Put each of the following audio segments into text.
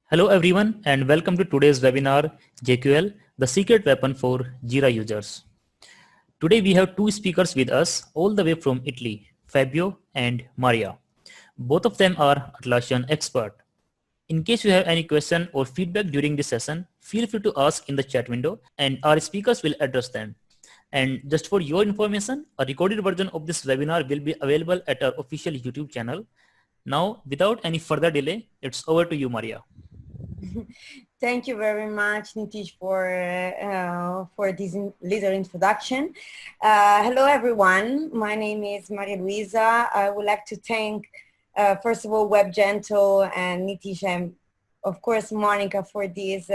Hello everyone and welcome to today's webinar JQL, the secret weapon for JIRA users. Today we have two speakers with us all the way from Italy, Fabio and Maria. Both of them are Atlassian expert. In case you have any question or feedback during this session, feel free to ask in the chat window and our speakers will address them. And just for your information, a recorded version of this webinar will be available at our official YouTube channel. Now, without any further delay, it's over to you, Maria. Thank you very much, Nitish, for this little introduction. Hello, everyone. My name is Maria Luisa. I would like to thank, first of all, WebGentle and Nitish and, of course, Monica for this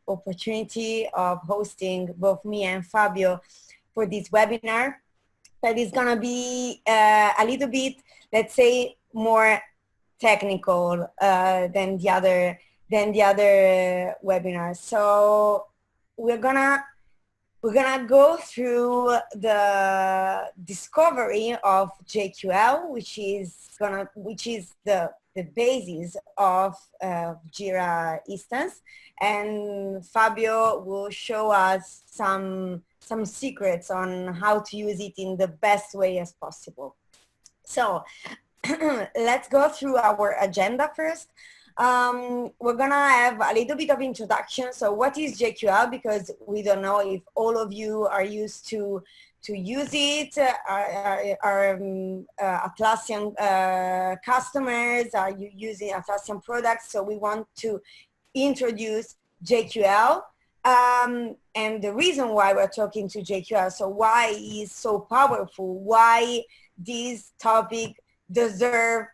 opportunity of hosting both me and Fabio for this webinar. That is going to be a little bit, let's say, more technical than the other webinars. So we're gonna go through the discovery of JQL, which is the basis of JIRA instance, and Fabio will show us some secrets on how to use it in the best way as possible. So let's go through our agenda first. We're gonna have a little bit of introduction. So what is JQL? Because we don't know if all of you are used to use it, are Atlassian customers, are you using Atlassian products? So we want to introduce JQL and the reason why we're talking to JQL. So why it's so powerful, why this topic deserve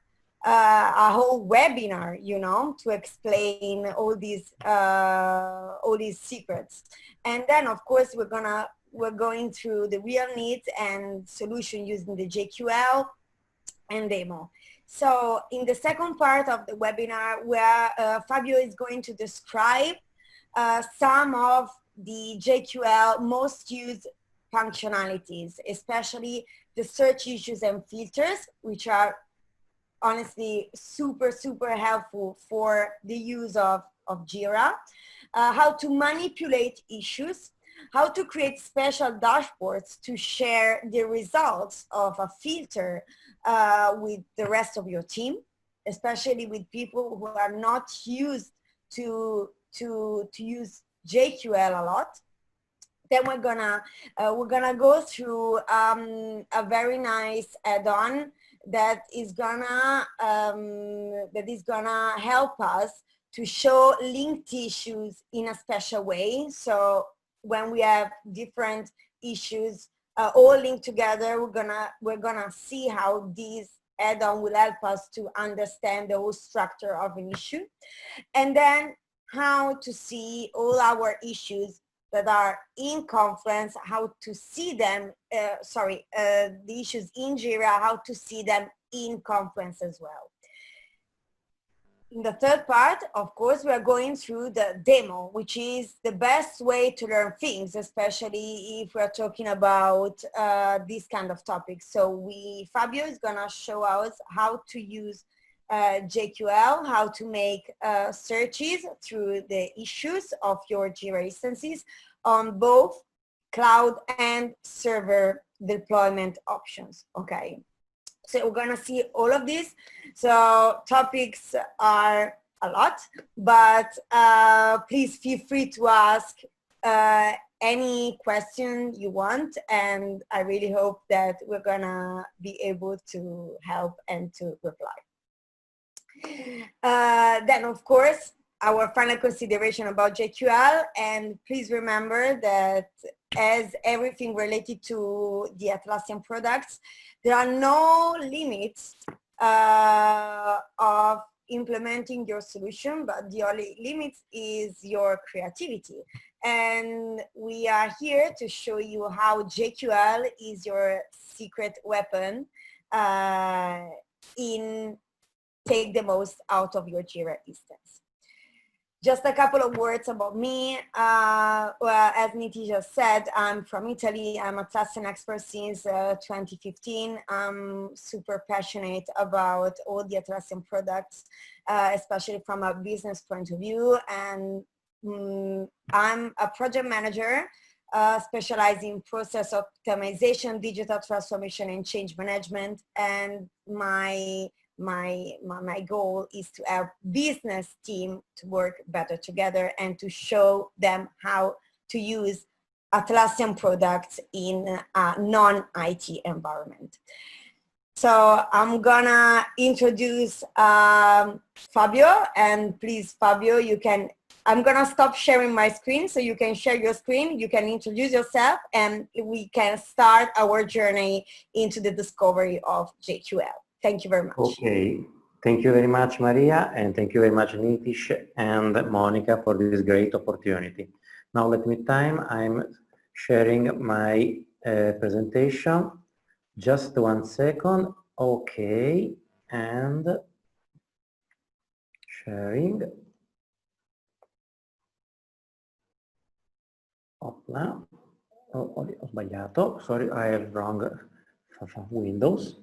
a whole webinar, you know, to explain all these secrets. And then, of course, we're going through the real needs and solution using the JQL and demo. So in the second part of the webinar, where Fabio is going to describe some of the JQL most used functionalities, especially the search issues and filters, which are honestly super helpful for the use of JIRA, how to manipulate issues, how to create special dashboards to share the results of a filter with the rest of your team, especially with people who are not used to use JQL a lot. Then we're gonna go through a very nice add-on that is gonna help us to show linked issues in a special way. So when we have different issues all linked together, we're gonna see how this add-on will help us to understand the whole structure of an issue, and then how to see all our issues that are in Confluence, how to see them, the issues in JIRA, how to see them in Confluence as well. In the third part, of course, we are going through the demo, which is the best way to learn things, especially if we're talking about this kind of topics. So Fabio is gonna show us how to use JQL, how to make searches through the issues of your JIRA instances on both cloud and server deployment options. Okay, so we're gonna see all of this. So topics are a lot, but please feel free to ask any question you want, and I really hope that we're gonna be able to help and to reply. Then, of course, our final consideration about JQL, and please remember that as everything related to the Atlassian products, there are no limits of implementing your solution, but the only limit is your creativity. And we are here to show you how JQL is your secret weapon in take the most out of your JIRA instance. Just a couple of words about me. Well, as Niti just said, I'm from Italy. I'm a Atlassian expert since 2015. I'm super passionate about all the Atlassian products, especially from a business point of view. And I'm a project manager specializing in process optimization, digital transformation, and change management. And my goal is to have business team to work better together and to show them how to use Atlassian products in a non-IT environment. So I'm gonna introduce Fabio, and please, Fabio, I'm gonna stop sharing my screen so you can share your screen, you can introduce yourself, and we can start our journey into the discovery of JQL. Thank you very much. Okay, thank you very much, Maria, and thank you very much, Nitish and Monica, for this great opportunity. Now let me I'm sharing my presentation. Just 1 second. Okay, and sharing. Opla. Ho sbagliato. Sorry, I have wrong Windows.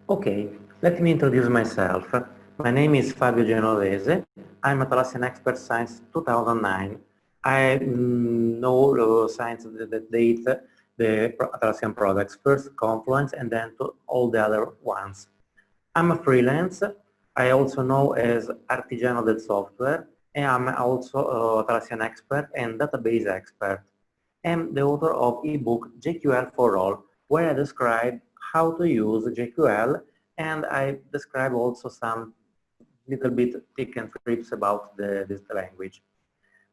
Okay, let me introduce myself. My name is Fabio Genovese. I'm a Atlassian expert since 2009. I know since that date the Atlassian products, first Confluence and then to all the other ones. I'm a freelance. I also know as artigiano del software, and I'm also Atlassian expert and database expert. I'm the author of ebook JQL for All, where I describe how to use JQL, and I describe also some little bit tips and tricks about this language.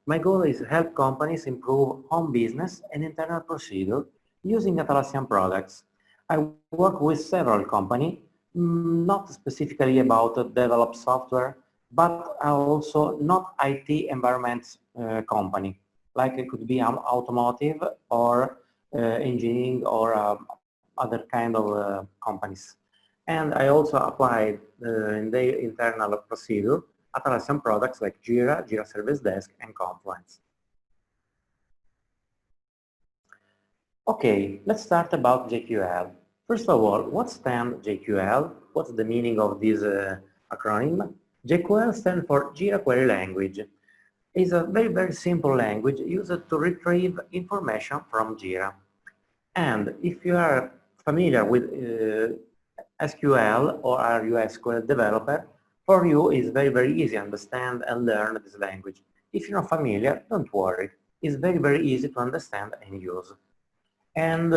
My goal is to help companies improve home business and internal procedure using Atlassian products. I work with several companies, not specifically about develop software, but also not IT environments company, like it could be automotive or engineering or other kind of companies. And I also applied in the internal procedure Atlassian products like JIRA, JIRA Service Desk, and Confluence. Okay, let's start about JQL. First of all, what stands JQL? What's the meaning of this acronym? JQL stands for JIRA Query Language. It's a very, very simple language used to retrieve information from JIRA. And if you are familiar with SQL or are you a SQL developer, for you it's very, very easy to understand and learn this language. If you're not familiar, don't worry. It's very, very easy to understand and use. And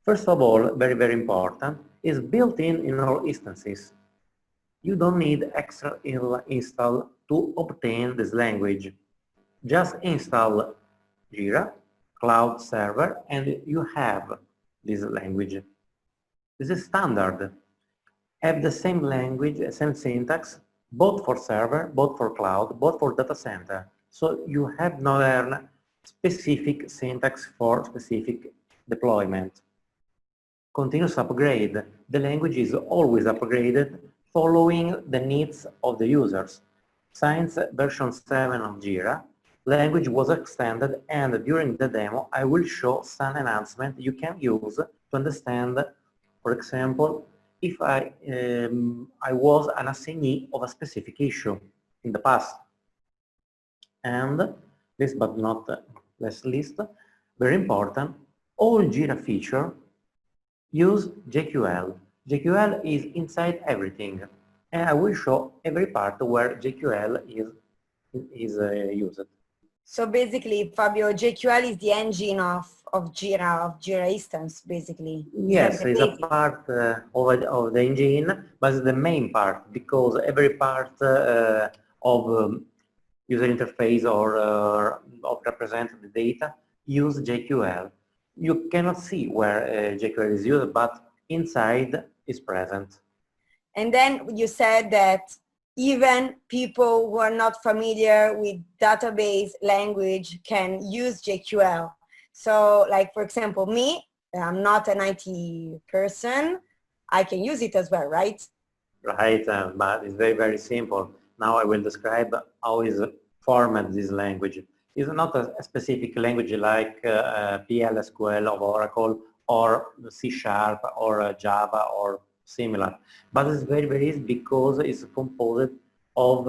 first of all, very, very important, is built in all instances. You don't need extra install to obtain this language. Just install JIRA, Cloud Server, and you have this language. This is standard. Have the same language, same syntax, both for server, both for cloud, both for data center. So you have not learned specific syntax for specific deployment. Continuous upgrade. The language is always upgraded following the needs of the users. Since version 7 of JIRA, language was extended, and during the demo I will show some enhancement you can use to understand, for example, if I was an assignee of a specific issue in the past. And last but not least, very important, all JIRA features use JQL. JQL is inside everything, and I will show every part where JQL is used. So basically, Fabio, JQL is the engine of JIRA instance, basically. Yes, it's a part of the engine, but it's the main part, because every part of user interface or of represent the data use JQL. You cannot see where JQL is used, but inside is present. And then you said that even people who are not familiar with database language can use JQL. So like, for example, me, I'm not an IT person, I can use it as well, right? right? But it's very, very simple. Now I will describe how is format this language. It's not a specific language like PL SQL of Oracle or C Sharp or Java or similar, but it's very, very easy because it's composed of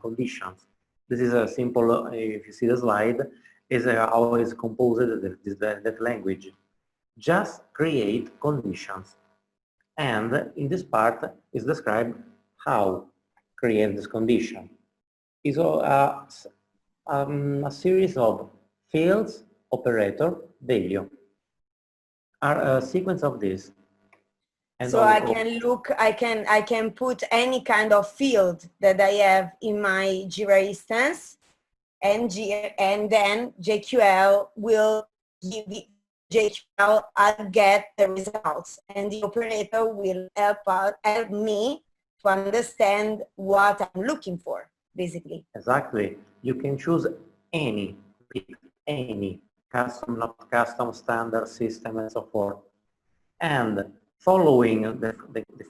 conditions. This is a simple, if you see the slide, is how is composed that language. Just create conditions. And in this part is described how create this condition. Is a series of fields, operator, value. Are a sequence of this. And so I can look, I can put any kind of field that I have in my JIRA instance, and then JQL will give the JQL, I'll get the results, and the operator will help me to understand what I'm looking for, basically. Exactly. You can choose any custom, not custom, standard, system, and so forth. And following the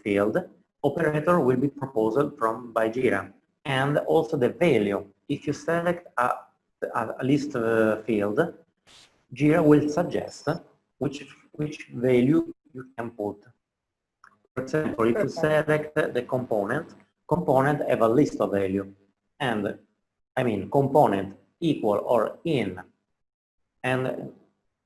field, operator will be proposed by JIRA. And also the value. If you select a list field, JIRA will suggest which value you can put. For example, if you select the component have a list of value. And I mean component equal or in. And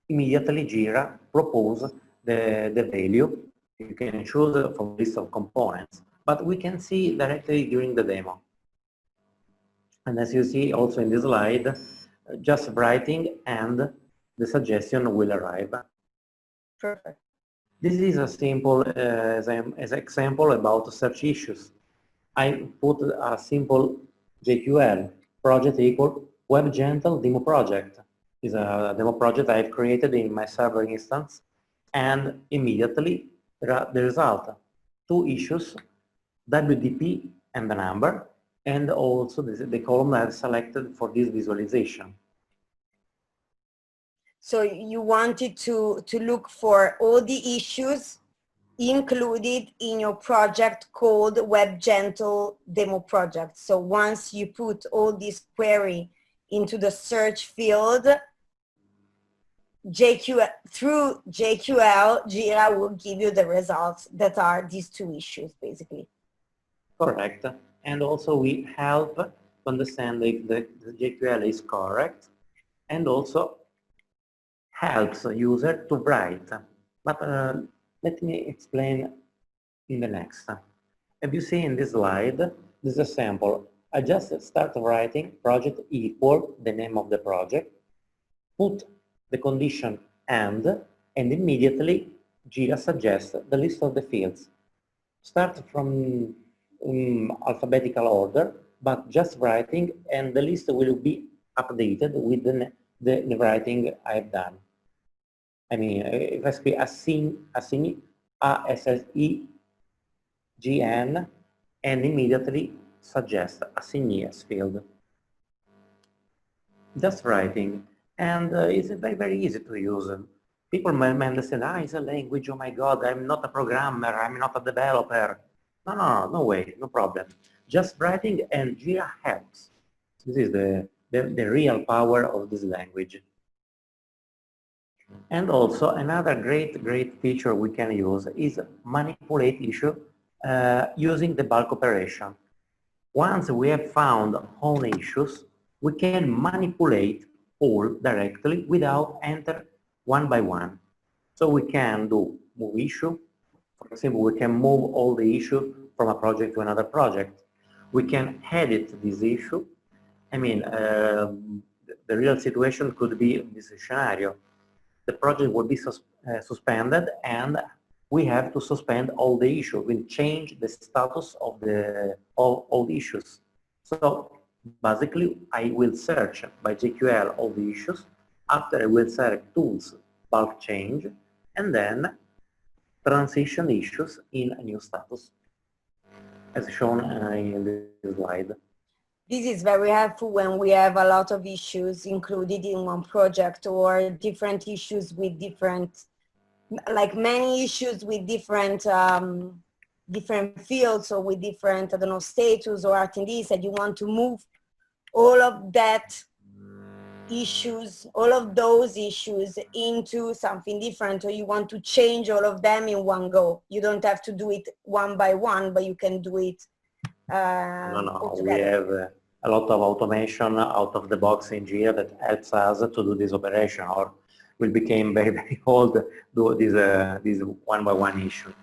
immediately JIRA propose the value. You can choose from a list of components, but we can see directly during the demo. And as you see also in this slide, just writing and the suggestion will arrive. Perfect. This is a simple as example about search issues. I put a simple JQL, project equal WebGentle demo project. Is a demo project I've created in my server instance, and immediately the result, 2 issues, WDP and the number, and also the column I've selected for this visualization. So you wanted to look for all the issues included in your project called WebGentle demo project. So once you put all this query into the search field, through JQL, JIRA will give you the results that are these 2 issues, basically. Correct. And also we help to understand if the JQL is correct, and also helps the user to write. But let me explain in the next. As you see in this slide, this is a sample. I just start writing project equal the name of the project, put the condition and immediately JIRA suggests the list of the fields. Start from alphabetical order, but just writing, and the list will be updated with the writing I've done. I mean, if I speak assign, ASSEGN, and immediately suggest assignees field. Just writing, and it's very, very easy to use. People may understand, it's a language, oh my God, I'm not a programmer, I'm not a developer. No way, no problem. Just writing, and JIRA helps. This is the real power of this language. And also another great feature we can use is manipulate issue using the bulk operation. Once we have found all issues, we can manipulate all directly without enter one by one. So we can do move issue. For example, we can move all the issue from a project to another project. We can edit this issue. I mean, the real situation could be this scenario. The project will be suspended, and we have to suspend all the issues. We'll change the status of all the issues. So basically, I will search by JQL all the issues. After I will select tools, bulk change, and then transition issues in a new status, as shown in this slide. This is very helpful when we have a lot of issues included in one project, or different issues with different, like many issues with different different fields or with different, I don't know, status or attendees, and you want to move all of that issues, all of those issues into something different, or you want to change all of them in one go. You don't have to do it one by one, but you can do it No, we have a lot of automation out of the box in JIRA that helps us to do this operation, or we became very, very old do this one by one issue.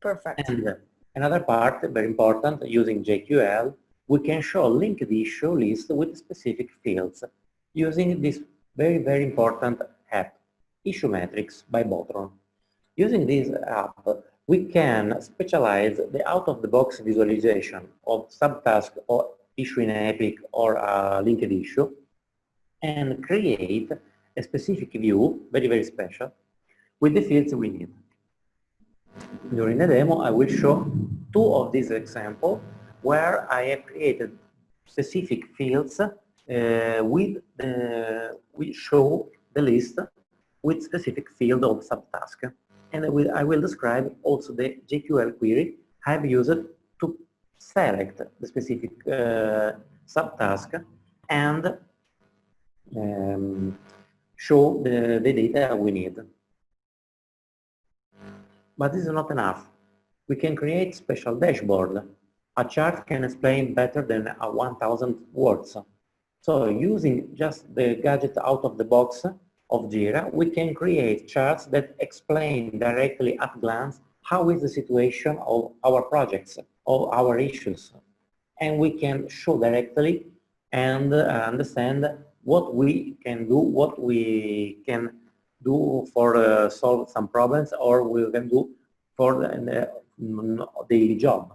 Perfect. And another part, very important, using JQL, we can show linked issue list with specific fields using this very, very important app, Issue Metrics by Botron. Using this app, we can specialize the out-of-the-box visualization of subtask or issue in Epic or a linked issue and create a specific view, very, very special, with the fields we need. During the demo, I will show two of these examples where I have created specific fields we show the list with specific field of subtask. And I will describe also the JQL query I've used to select the specific subtask and show the data we need. But this is not enough. We can create special dashboard. A chart can explain better than 1,000 words. So using just the gadget out of the box of JIRA, we can create charts that explain directly at glance how is the situation of our projects, of our issues. And we can show directly and understand what we can do, what we can do for solve some problems, or we can do for the daily job.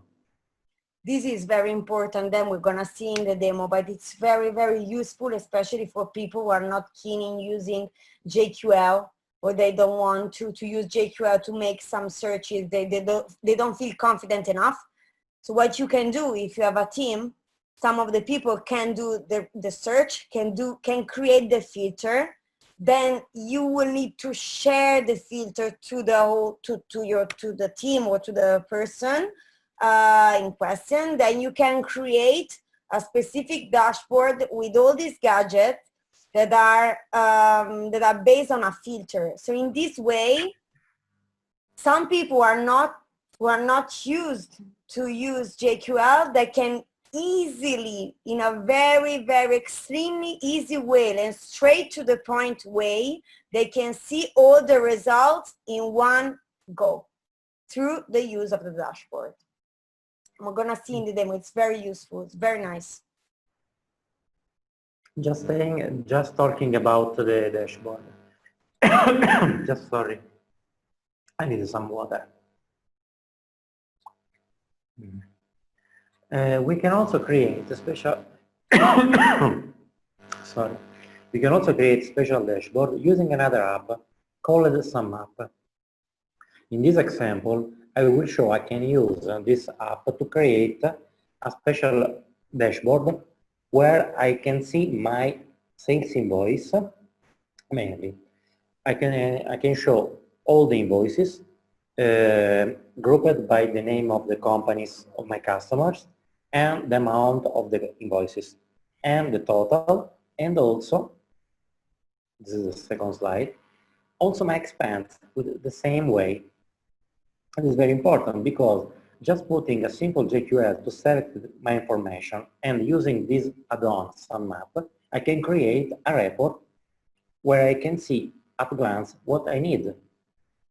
This is very important, then we're gonna see in the demo, but it's very, very useful, especially for people who are not keen in using JQL, or they don't want to use JQL to make some searches, they don't feel confident enough. So what you can do, if you have a team, some of the people can do the search, can create the filter, then you will need to share the filter to the whole, to the team or to the person in question. Then you can create a specific dashboard with all these gadgets that are based on a filter. So in this way, some people who are not used to use JQL, they can easily, in a very, very extremely easy way and straight to the point way, they can see all the results in one go through the use of the dashboard. We're gonna see in the demo, it's very useful, it's very nice. Just talking about the dashboard. Just sorry, I need some water. We can also create a special sorry. We can also create special dashboard using another app called SumUp. In this example, I will show I can use this app to create a special dashboard where I can see my sales invoice mainly. I can show all the invoices grouped by the name of the companies of my customers and the amount of the invoices and the total, and also, this is the second slide, also my expense with the same way. It is very important because just putting a simple JQL to select my information and using this add-on SumUp, I can create a report where I can see at a glance what I need.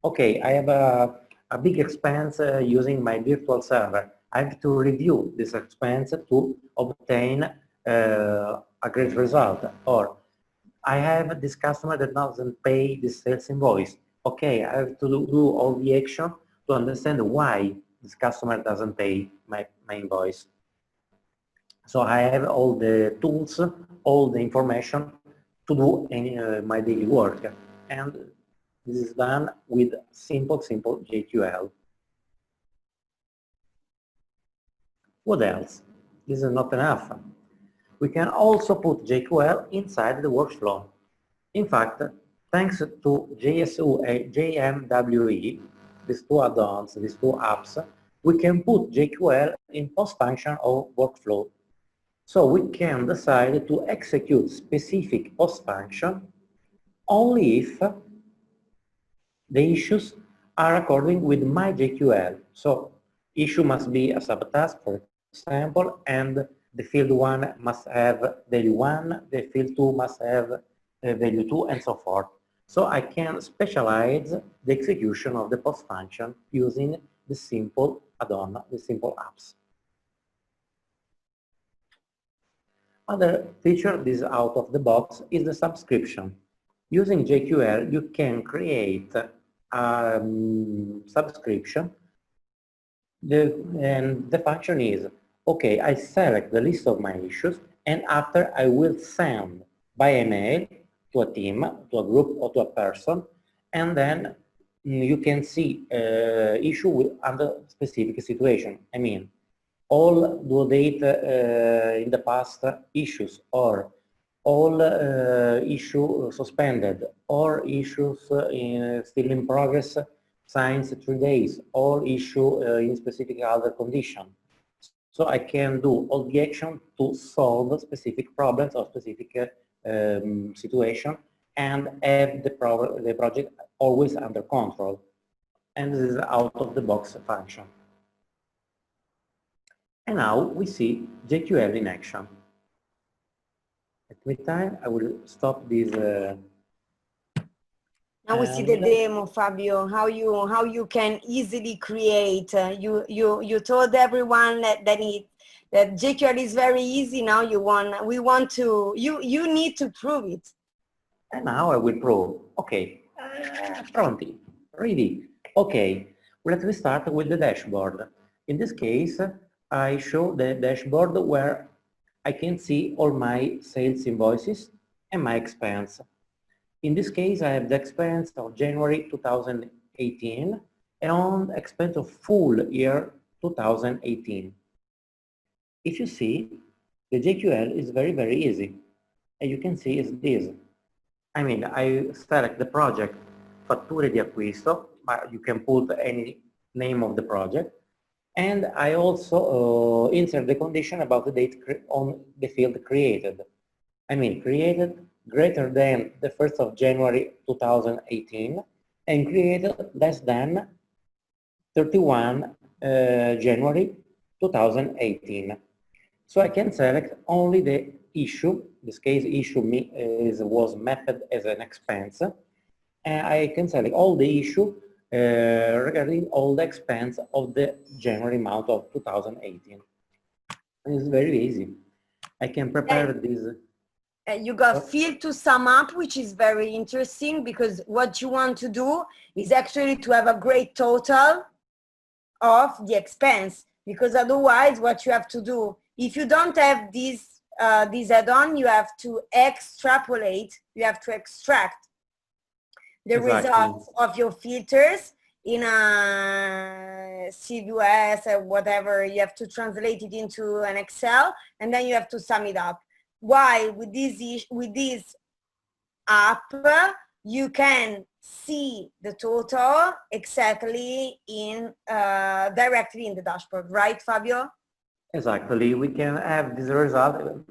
Okay, I have a big expense using my virtual server. I have to review this expense to obtain a great result. Or I have this customer that doesn't pay this sales invoice. Okay, I have to do all the action to understand why this customer doesn't pay my invoice. So I have all the tools, all the information to do my daily work. And this is done with simple JQL. What else? This is not enough. We can also put JQL inside the workflow. In fact, thanks to JSU and JMWE, these two add-ons, these two apps, we can put JQL in post function or workflow. So we can decide to execute specific post function only if the issues are according with my JQL. So issue must be a subtask, for example, and the field 1 must have value 1, the field 2 must have value 2, and so forth. So I can specialize the execution of the post function using the simple add-on, the simple apps. Other feature this out of the box is the subscription. Using JQL, you can create a subscription, and the function is, okay, I select the list of my issues, and after I will send by email to a team, to a group, or to a person, and then you can see issue with under specific situation. I mean, all due date in the past issues, or all issue suspended, or issues still in progress since 3 days, or issue in specific other condition. So I can do all the action to solve specific problems or specific situation and have the project always under control. And this is out of the box function. And now we see JQL in action. At meantime, I will stop this. Now we see the demo, Fabio. How you can easily create. You told everyone that that JQL is very easy. Now we want to. You need to prove it. And now I will prove. Okay, pronti, ready. Okay, let me start with the dashboard. In this case, I show the dashboard where I can see all my sales invoices and my expense. In this case, I have the expense of January 2018 and on expense of full year 2018. If you see, the JQL is very, very easy. And you can see is this. I mean, I select the project Fatture di Acquisto, but you can put any name of the project. And I also insert the condition about the date on the field created. I mean, created greater than the 1st of January 2018 and created less than 31 January 2018. So I can select only the issue. In this case, issue was mapped as an expense. And I can select all the issue regarding all the expense of the January month of 2018. And it's very easy. I can prepare this. You got field to sum up, which is very interesting because what you want to do is actually to have a great total of the expense, because otherwise what you have to do, if you don't have this add-on, you have to extrapolate, you have to extract the results of your filters in a CVS or whatever. You have to translate it into an Excel, and then you have to sum it up. While with this app, you can see the total exactly in directly in the dashboard, right, Fabio? Exactly. We can have this result,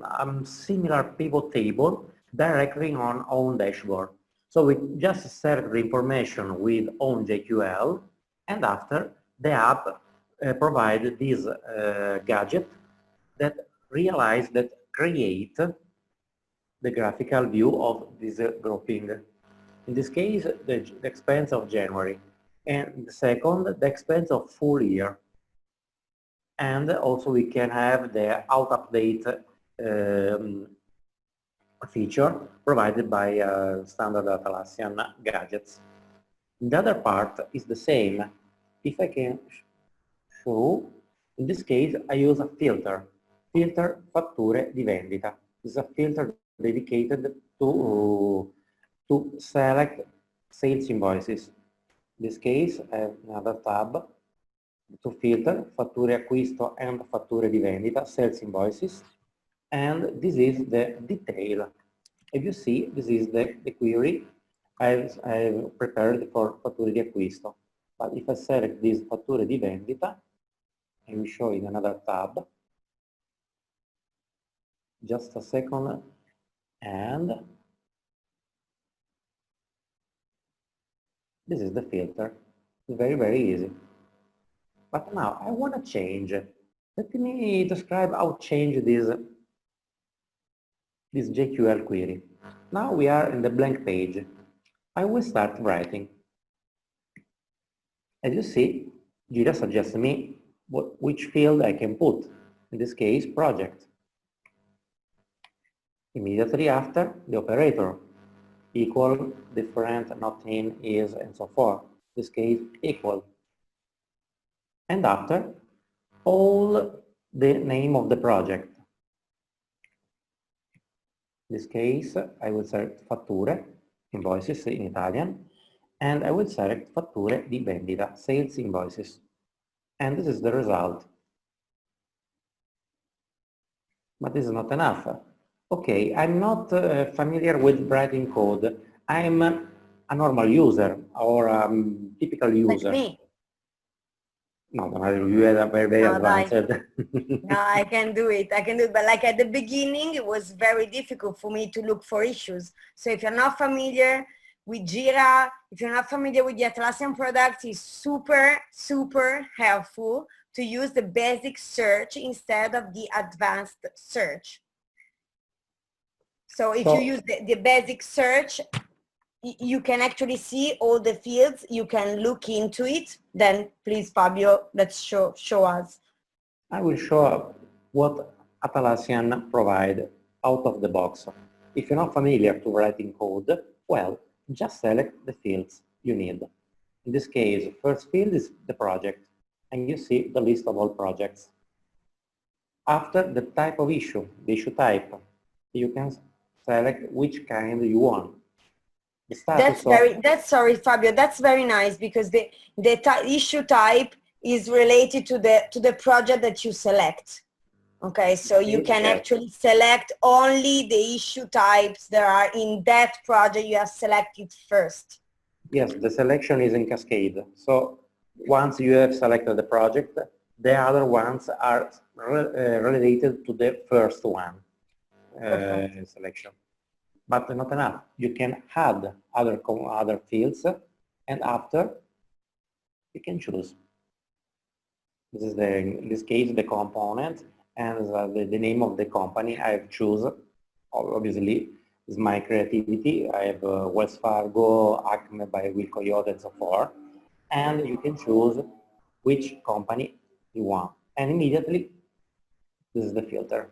similar pivot table directly on own dashboard. So we just select the information with own JQL, and after the app provides this gadget that realize that create the graphical view of this grouping. In this case, the expense of January, and the second, the expense of full year. And also we can have the auto-update feature provided by standard Atlassian gadgets. The other part is the same. If I can show, in this case, I use a filter fatture di vendita. This is a filter dedicated to select sales invoices. In this case, I have another tab to filter fatture acquisto and fatture di vendita, sales invoices, and this is the detail. If you see, this is the query I've prepared for fatture di acquisto. But if I select this fatture di vendita, I will show in another tab. Just a second, and this is the filter. It's very, very easy. But now I want to change. Let me describe how to change this JQL query. Now we are in the blank page. I will start writing. As you see, JIRA suggests me which field I can put. In this case, project. Immediately after, the operator, equal, different, not in, is, and so forth. In this case, equal. And after, all the name of the project. In this case, I will select fatture, invoices in Italian, and I will select fatture di vendita, sales invoices. And this is the result. But this is not enough. Okay, I'm not familiar with writing code. I'm a normal user or a typical user. Like me. No, you are very, very advanced. No, I can do it. I can do it. But like at the beginning, it was very difficult for me to look for issues. So if you're not familiar with JIRA, if you're not familiar with the Atlassian product, it's super, super helpful to use the basic search instead of the advanced search. So if you use the basic search, you can actually see all the fields. You can look into it. Then please, Fabio, let's show us. I will show what Atlassian provide out of the box. If you're not familiar to writing code, well, just select the fields you need. In this case, first field is the project, and you see the list of all projects. After the type of issue, the issue type, you can select which kind you want. Sorry, Fabio, that's very nice, because the issue type is related to the project that you select. Okay, so you can actually select only the issue types that are in that project you have selected first. Yes, the selection is in cascade. So once you have selected the project, the other ones are related to the first one selection. But not enough. You can add other fields, and after you can choose. This is in this case the component, and the name of the company I've chosen. Obviously, is my creativity. I have Wells Fargo, Acme by Will Coyote, and so forth. And you can choose which company you want. And immediately, this is the filter.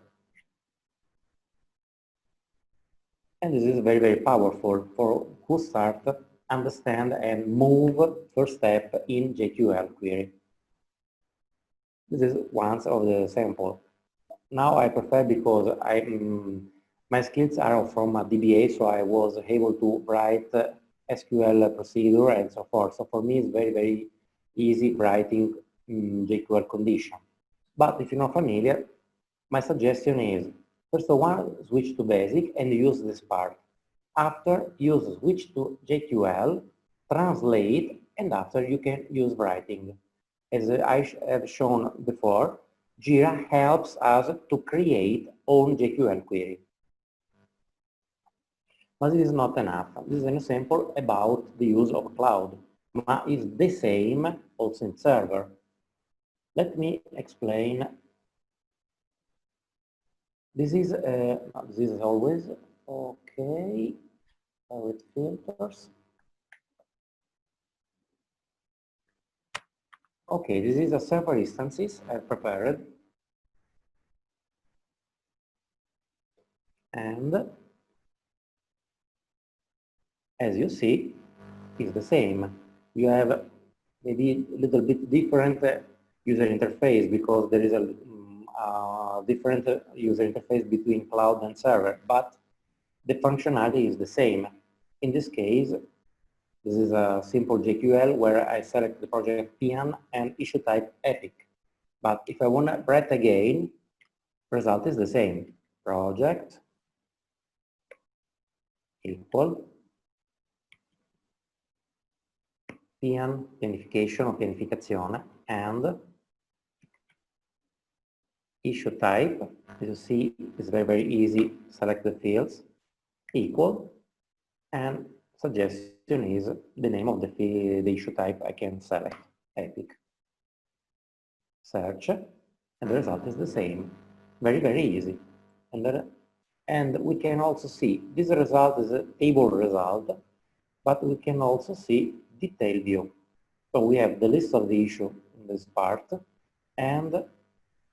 And this is very, very powerful for who start, understand, and move first step in JQL query. This is one of the sample. Now I prefer, because my skills are from a DBA, so I was able to write SQL procedure and so forth. So for me, it's very, very easy writing JQL condition. But if you're not familiar, my suggestion is, first of all, switch to basic and use this part. After, use switch to JQL, translate, and after you can use writing. As I have shown before, JIRA helps us to create own JQL query. But this is not enough. This is an example about the use of cloud. But it's the same also in server. Let me explain. This is always okay with filters. Okay, this is a server instances I've prepared. And as you see, it's the same. You have maybe a little bit different user interface, because there is a different user interface between cloud and server, but the functionality is the same. In this case, this is a simple JQL where I select the project PN and issue type Epic. But if I want to write again, result is the same. Project equal PN, pianification or pianificazione, and issue type, as you see, is very, very easy. Select the fields, equal, and suggestion is the name of the issue type I can select, epic. Search, and the result is the same. Very, very easy. And we can also see this result is a table result, but we can also see detail view. So we have the list of the issue in this part, and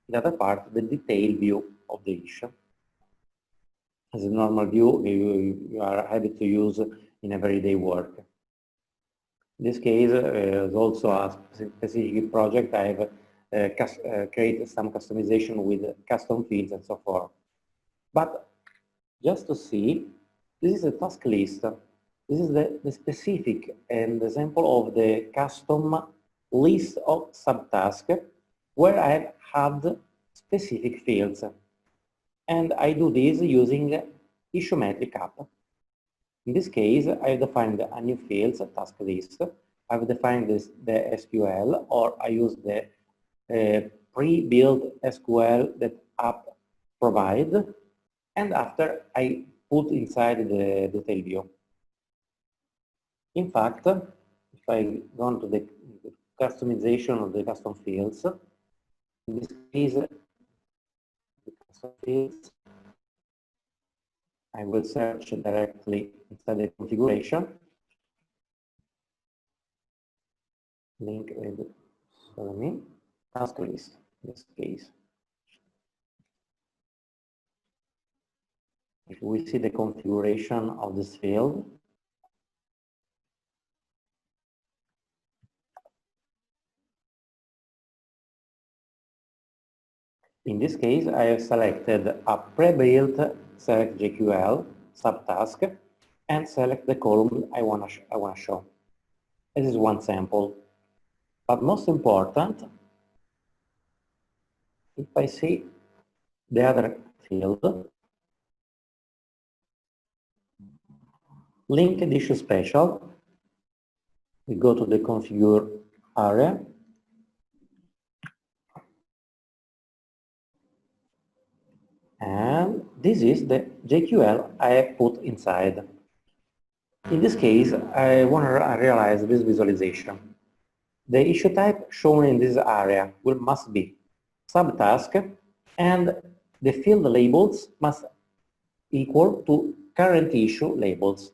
the other part, the detail view of the issue. As a normal view, you are happy to use in everyday work. In this case, is also a specific project. I have created some customization with custom fields and so forth. But just to see, this is a task list. This is the specific and example of the custom list of subtasks where I have had specific fields. And I do this using issue metric app. In this case, I have defined a new fields, a task list. I've defined the SQL, or I use the pre-built SQL that app provides, and after I put inside the detail view. In fact, if I go into the customization of the custom fields, in this case, the custom fields, I will search directly inside the configuration. Link with, task list, in this case. If we see the configuration of this field, in this case, I have selected a pre-built select JQL subtask and select the column I want to show. This is one sample. But most important, if I see the other field, linked issue special, we go to the configure area, and this is the JQL I have put inside. In this case, I want to realize this visualization. The issue type shown in this area must be subtask, and the field labels must equal to current issue labels.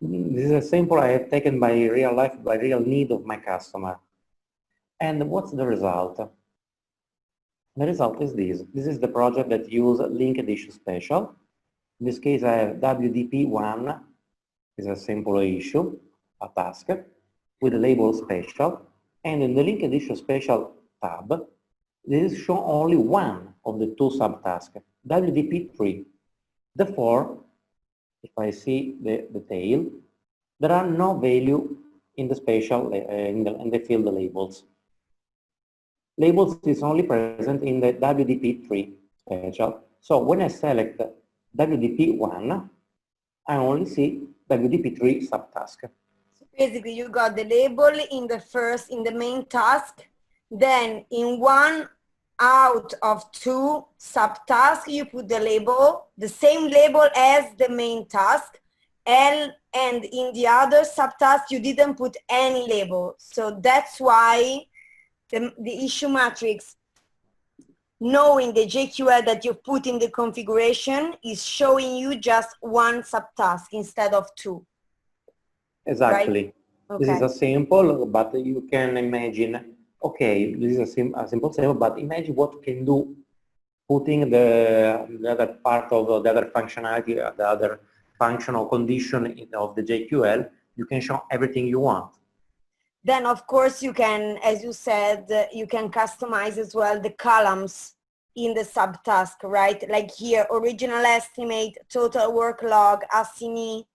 This is a sample I have taken by real life, by real need of my customer. And what's the result? The result is this. This is the project that uses linked issue special. In this case, I have WDP1 is a simple issue, a task, with a label special. And in the linked issue special tab, this is shown only one of the two subtasks, WDP3. Therefore, if I see the tail, there are no value in the special in the field labels. Labels is only present in the WDP3 special. So when I select WDP1, I only see WDP3 subtask. So basically, you got the label in the main task. Then in one out of two subtasks, you put the label, the same label as the main task. And in the other subtask, you didn't put any label. So that's why the issue matrix, knowing the JQL that you put in the configuration, is showing you just one subtask instead of two. Exactly. Right? This Okay. is a sample, but you can imagine, okay, this is a simple sample, but imagine what you can do putting the other part of the other functionality, the other functional condition of the JQL, you can show everything you want. Then, of course, you can, as you said, you can customize as well the columns in the subtask, right? Like here, original estimate, total work log, assignee.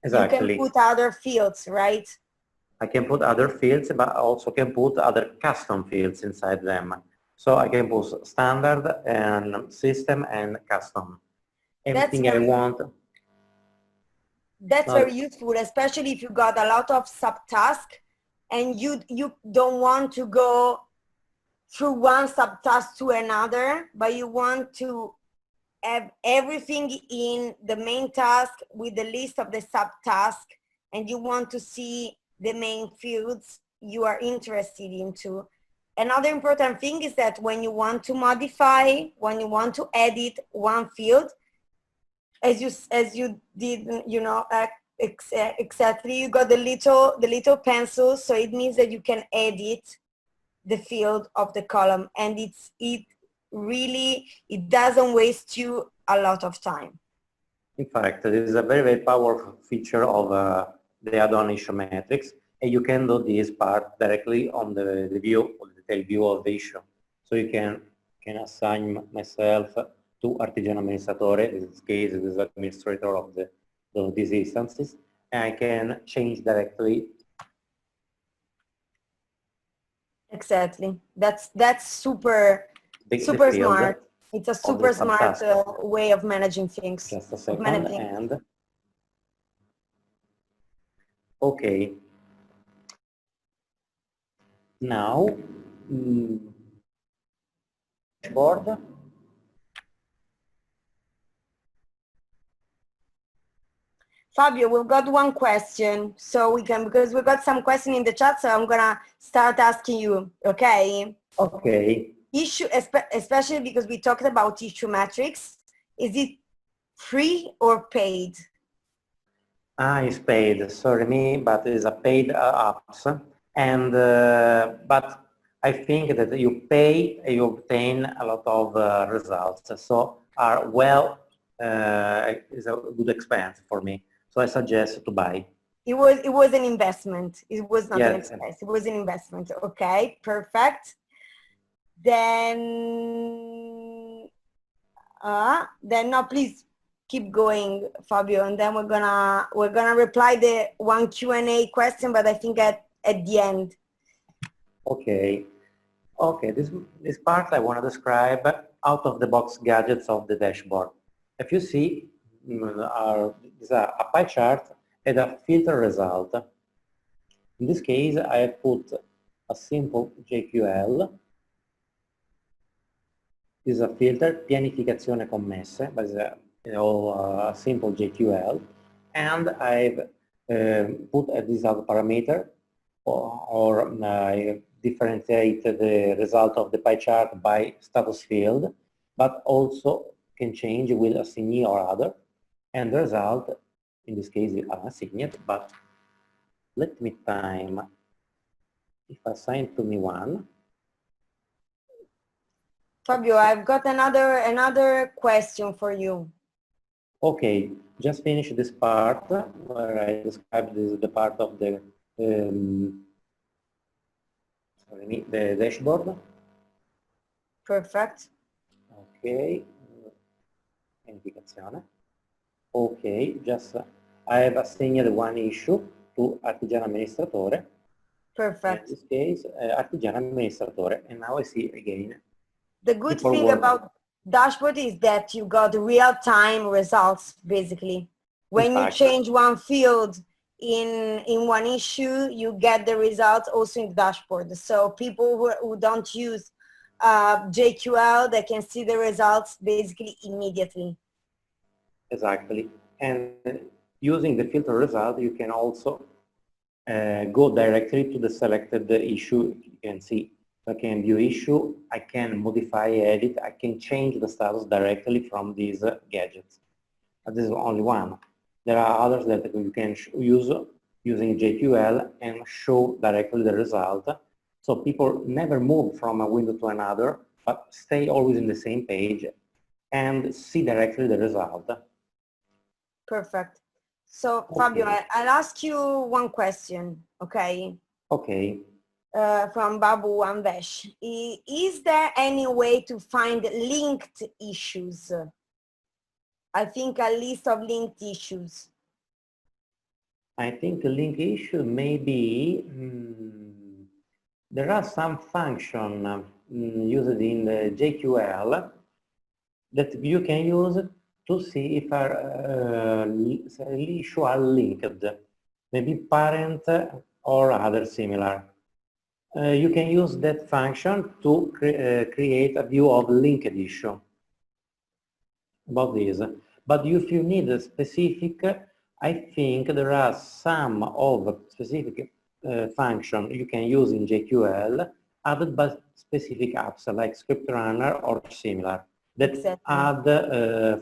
Exactly. You can put other fields, right? I can put other fields, but I also can put other custom fields inside them. So I can put standard and system and custom. Everything I want. That's very useful, especially if you got a lot of subtasks and you don't want to go through one subtask to another, but you want to have everything in the main task with the list of the subtask, and you want to see the main fields you are interested into. Another important thing is that when you want to modify, when you want to edit one field, as you did, you know, exactly, you got the little pencil, so it means that you can edit the field of the column, and it doesn't waste you a lot of time. In fact, this is a very, very powerful feature of the add-on issue metrics, and you can do this part directly on the view, or the detailed view of the issue. So you can assign myself to Artigiano Amministratore, in this case, this is administrator of these instances, and I can change directly. Exactly. That's super smart. It's a super smart way of managing things. Just a second, and okay. Now, dashboard. Fabio, we've got one question, so we can, because we've got some question in the chat, so I'm gonna start asking you, okay? Okay. Issue, especially because we talked about issue metrics, is it free or paid? It's paid, sorry me, but it's a paid apps. And, but I think that you pay, you obtain a lot of results. So are well, is a good expense for me. So I suggest to buy. It was an investment. It was not an Yes. expense. It was an investment. Okay, perfect. Then no, please keep going, Fabio, and then we're gonna reply the one Q&A question, but I think at the end. Okay. Okay, this part I want to describe out-of-the-box gadgets of the dashboard. If you see, is a pie chart and a filter result. In this case, I have put a simple JQL. This is a filter, pianificazione commesse, but it's a simple JQL. And I've put a result parameter, or I differentiate the result of the pie chart by status field, but also can change with assignee or other. And the result, in this case, is unassigned, but let me time if assign to me one. Fabio, I've got another question for you. Okay, just finish this part where I described the part of the the dashboard. Perfect. Okay, pianificazione. Okay, just I have assigned one issue to Artigiano Amministratore. Perfect. In this case, Artigiano Amministratore, and now I see again. The good thing about dashboard is that you got real-time results, basically. When you change one field in one issue, you get the results also in the dashboard. So people who don't use JQL, they can see the results basically immediately. Exactly. And using the filter result, you can also go directly to the selected issue. You can see, I can view issue, I can modify, edit, I can change the status directly from these gadgets. But this is only one. There are others that you can use using JQL and show directly the result. So people never move from a window to another, but stay always in the same page and see directly the result. Perfect. So Fabio, I'll ask you one question, okay? Okay. From Babu Anvesh. Is there any way to find linked issues? I think a list of linked issues. I think a link issue may be, there are some function used in the JQL that you can use to see if issue are linked, maybe parent or other similar. You can use that function to create a view of linked issue about this. But if you need a specific, I think there are some of specific function you can use in JQL added by specific apps like Script Runner or similar that Exactly. add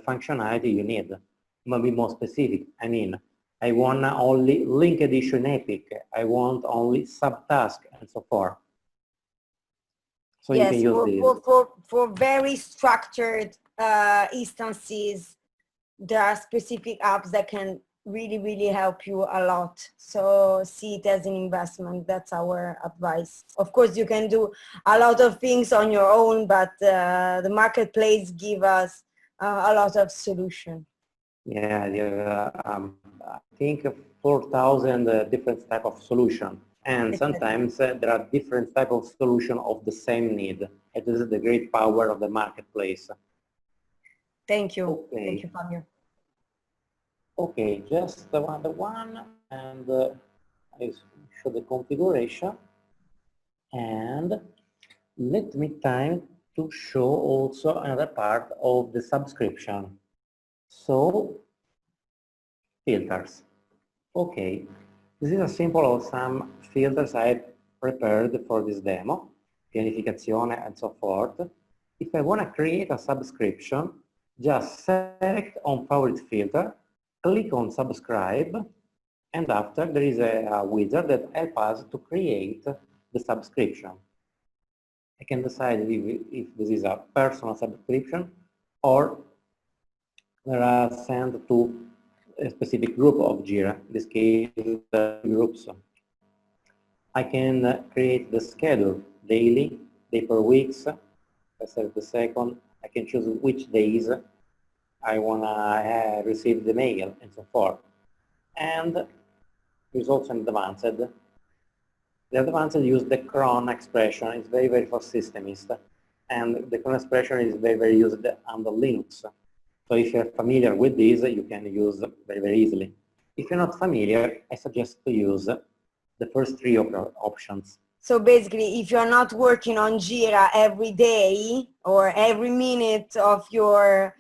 functionality you need, maybe more specific. I mean, I want only linked issue in Epic. I want only subtask and so forth. So yes, you can use this. for very structured instances, there are specific apps that can really help you a lot. So see it as an investment. That's our advice. Of course, you can do a lot of things on your own, but the marketplace give us a lot of solution. Yeah, I think 4,000 different type of solution, and sometimes there are different type of solution of the same need. It is the great power of the marketplace. Thank you. Okay. Thank you, Fabio. Okay, just another one, and I show the configuration, and let me time to show also another part of the subscription. So, filters. Okay, this is a sample of some filters I prepared for this demo, pianificazione and so forth. If I want to create a subscription, just select on favorite filter, click on subscribe, and after there is a wizard that helps us to create the subscription. I can decide if this is a personal subscription or there are sent to a specific group of JIRA, in this case groups. I can create the schedule, daily, day per weeks. I select the second. I can choose which days I want to receive the mail and so forth. And there's also an advanced. The advanced use the cron expression. It's very for systemist. And the cron expression is very used under Linux. So if you're familiar with this, you can use very easily. If you're not familiar, I suggest to use the first three options. So basically, if you're not working on JIRA every day or every minute of your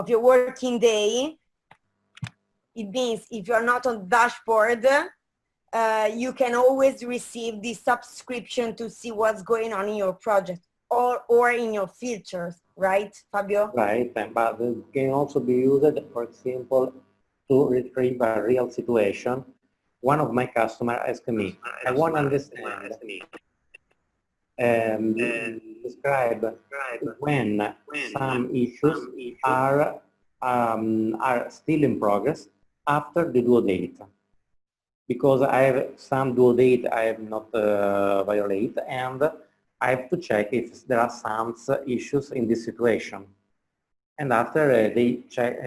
working day, it means if you're not on dashboard, you can always receive the subscription to see what's going on in your project or in your filters, right, Fabio? Right, but it can also be used, for example, to retrieve a real situation. One of my customers asked me, I want to understand describe when some issues are still in progress after the due date. Because I have some due date I have not violate, and I have to check if there are some issues in this situation. And after they check,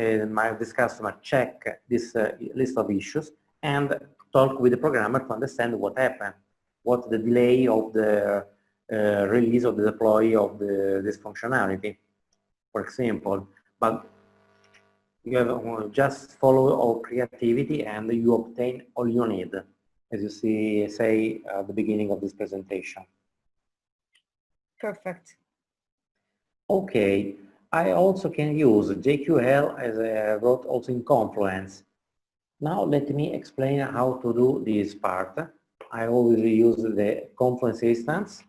this customer check this list of issues and talk with the programmer to understand what happened, what the delay of the release of the deploy of this functionality, for example. But you have just follow all creativity and you obtain all you need, as you say at the beginning of this presentation. Perfect. Okay, I also can use JQL as I wrote also in Confluence. Now let me explain how to do this part. I always use the Confluence instance.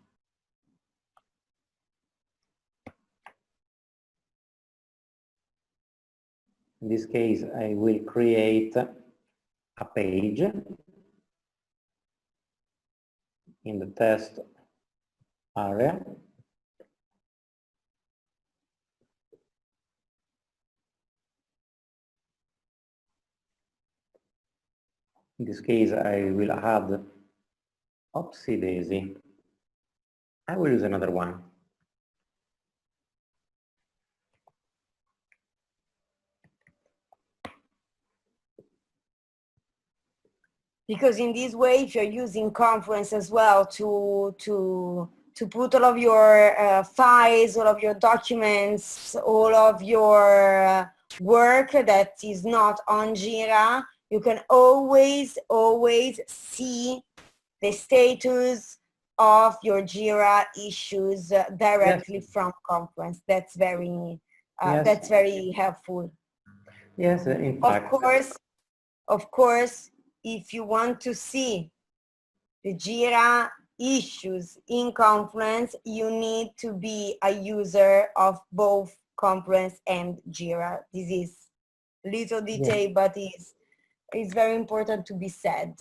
In this case, I will create a page in the test area. In this case, I will add, oopsie daisy, I will use another one. Because in this way, if you're using Confluence as well to put all of your files, all of your documents, all of your work that is not on JIRA, you can always see the status of your JIRA issues directly from Confluence. That's very helpful. Yes, in fact. Of course, if you want to see the JIRA issues in Confluence, you need to be a user of both Confluence and JIRA. This is little detail, but it's very important to be said.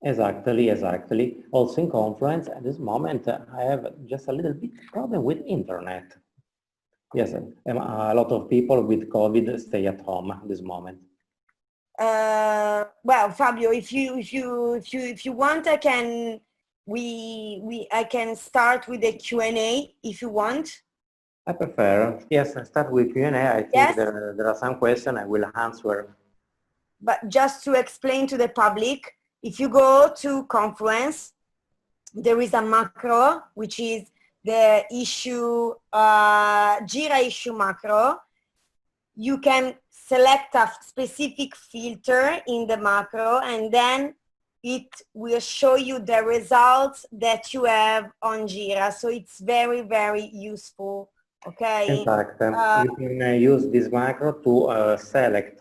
Exactly. Also in Confluence, at this moment, I have just a little bit problem with internet. Yes, a lot of people with COVID stay at home at this moment. Well, Fabio, if you want, I can start with the Q&A if you want. I prefer, yes, start with Q&A. I think there are some questions I will answer. But just to explain to the public, if you go to Confluence, there is a macro, which is the issue, JIRA issue macro. You can select a specific filter in the macro, and then it will show you the results that you have on JIRA. So it's very, very useful. Okay. In fact, you can use this macro to select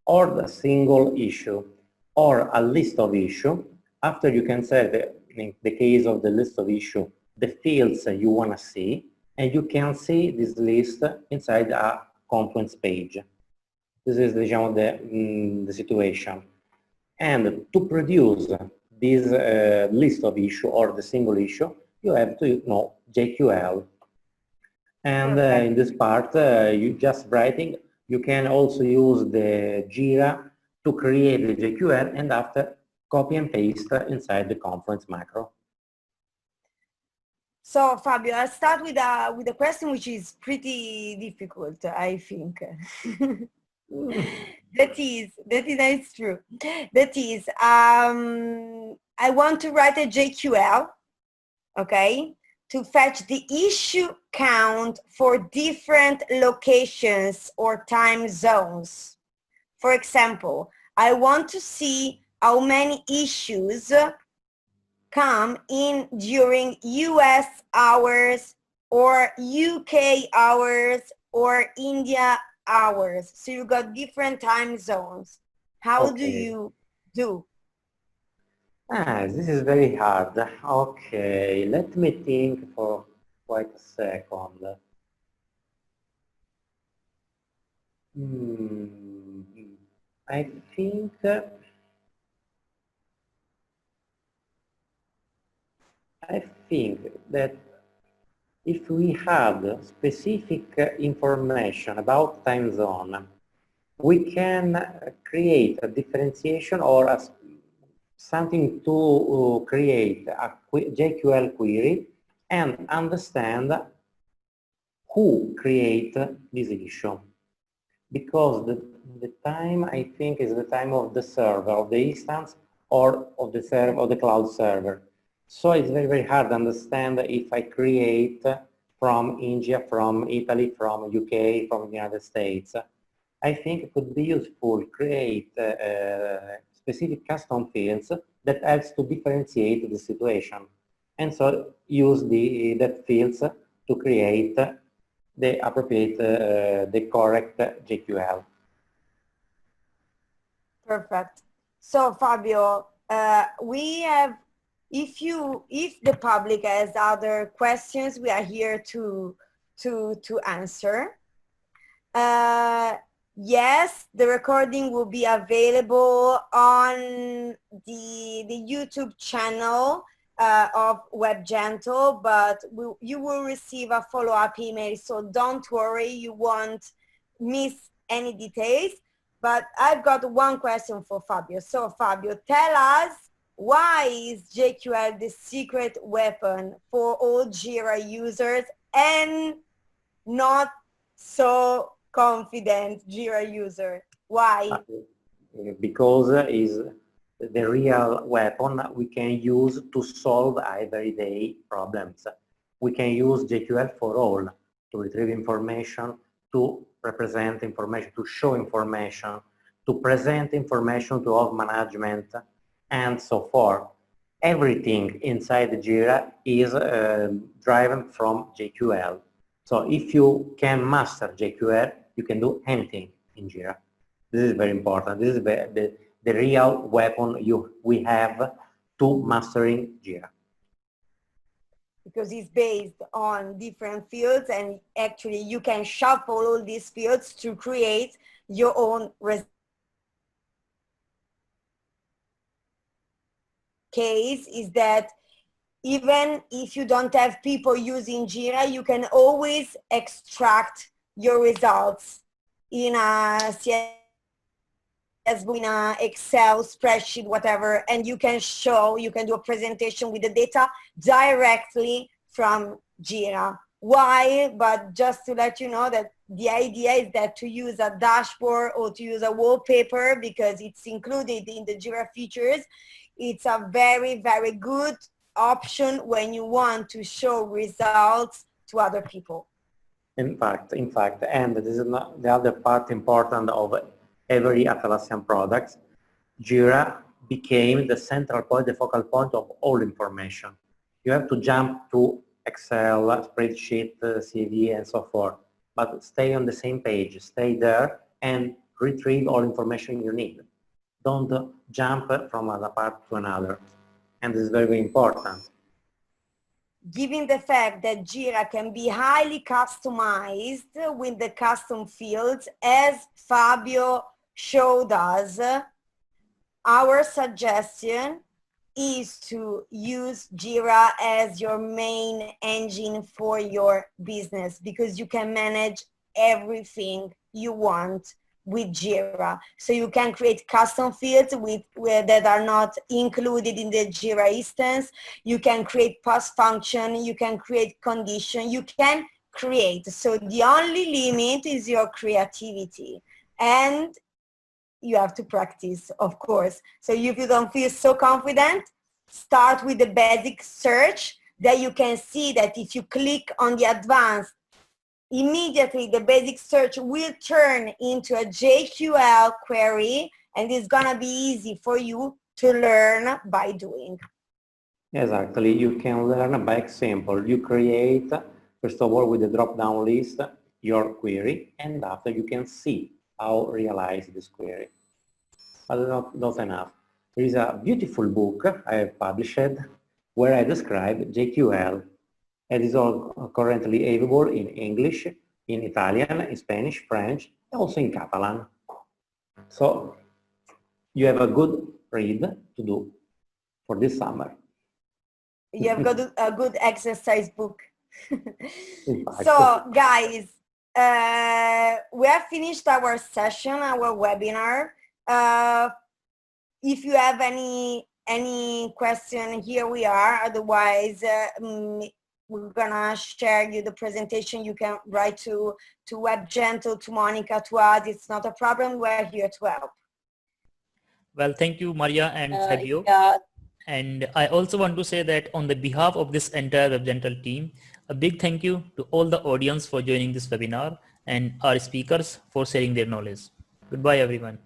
or a single issue or a list of issue. After you can set, in the case of the list of issue, the fields you want to see, and you can see this list inside a Confluence page. This is the situation. And to produce this list of issue or the single issue, you have to know JQL. And in this part, you just writing, you can also use the JIRA to create the JQL and after copy and paste inside the Confluence macro. So Fabio, I'll start with a question which is pretty difficult, I think. That is true. That is, I want to write a JQL, okay, to fetch the issue count for different locations or time zones. For example, I want to see how many issues come in during US hours or UK hours or India hours. So you got different time zones. How do you do? This is very hard. Okay, let me think for quite a second. I think that if we have specific information about time zone, we can create a differentiation or something to create a JQL query and understand who create this issue. Because the time, I think, is the time of the server, of the instance, or of the server, of the cloud server. So it's very, very hard to understand if I create from India, from Italy, from UK, from the United States. I think it could be useful to create specific custom fields that helps to differentiate the situation. And so use that fields to create the appropriate, the correct JQL. Perfect. So Fabio, we have, if the public has other questions, we are here to answer. Yes, the recording will be available on the YouTube channel of WebGentle, but you will receive a follow-up email, so don't worry, you won't miss any details. But I've got one question for Fabio. So Fabio, tell us, why is JQL the secret weapon for all JIRA users and not so confident JIRA user? Why? Because is the real weapon we can use to solve everyday problems. We can use JQL for all, to retrieve information, to represent information, to show information, to present information to all management, and so forth. everything inside the JIRA is driven from JQL. So if you can master JQL, you can do anything in JIRA. This is very important. This is the real weapon we have to mastering JIRA. Because it's based on different fields, and actually you can shuffle all these fields to create your own results. Case is that even if you don't have people using JIRA, you can always extract your results in a CSV, in a Excel spreadsheet, whatever, and you can do a presentation with the data directly from JIRA. Why? But just to let you know that the idea is that to use a dashboard or to use a wallpaper, because it's included in the JIRA features, it's a very, very good option when you want to show results to other people. In fact, and this is not the other part important of every Atlassian product, JIRA became the central point, the focal point of all information. You have to jump to Excel, spreadsheet, CV, and so forth, but stay on the same page, stay there and retrieve all information you need. Don't jump from one part to another. And this is very, very important. Given the fact that JIRA can be highly customized with the custom fields, as Fabio showed us, our suggestion is to use JIRA as your main engine for your business, because you can manage everything you want with JIRA. So you can create custom fields that are not included in the JIRA instance. You can create post function, you can create condition, you can create. So the only limit is your creativity. And you have to practice, of course. So if you don't feel so confident, start with the basic search. That you can see that if you click on the advanced, immediately the basic search will turn into a JQL query, and it's gonna be easy for you to learn by doing. Exactly, you can learn by example. You create, first of all, with the drop-down list, your query, and after you can see how realize this query. But not enough. There is a beautiful book I have published where I describe JQL. It is all currently available in English, in Italian, in Spanish, French, and also in Catalan. So you have a good read to do for this summer. You have got a good exercise book. So guys, we have finished our session, our webinar. If you have any question, here we are. Otherwise, we're gonna share you the presentation. You can write to WebGentle, to Monica, to us. It's not a problem. We're here to help. Well, thank you, Maria and Fabio. Yeah. And I also want to say that on the behalf of this entire WebGentle team, a big thank you to all the audience for joining this webinar and our speakers for sharing their knowledge. Goodbye, everyone.